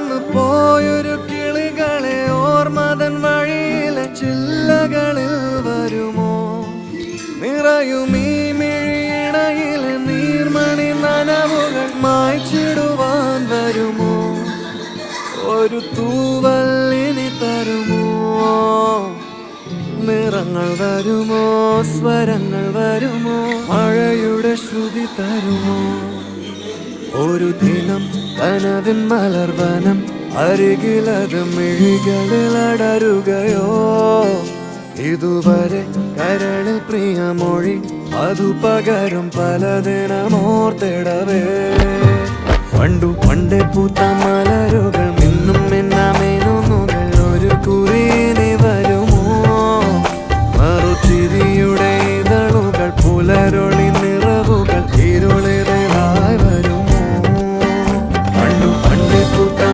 പറന്നു പോയൊരു കിളികളെ ഓർമ്മതൻ വഴിയിലെ ചില്ലകളിൽ വരുമോ? നിറയും ഈ മിഴിയിണയിലെ നീർമണി നനവുകൾ മായ്ച്ചിടുവാൻ വരുമോ? ഒരു തൂവല്ലിനി തരുമോ? നിറങ്ങൾ വരുമോ? സ്വരങ്ങൾ വരുമോ? മഴയുടെ ശ്രുതി തരുമോ? ഒരു ദിനം കനവിൻ മലർവനം അരികിലത് മിഴികളിൽ അടരുകയോ? ഇതുവരെ കരളിൽ പ്രിയമൊഴി അതു പകരും പലതിനമോർത്തിടവേ. പണ്ടു പണ്ടേ പൂത്ത മലരു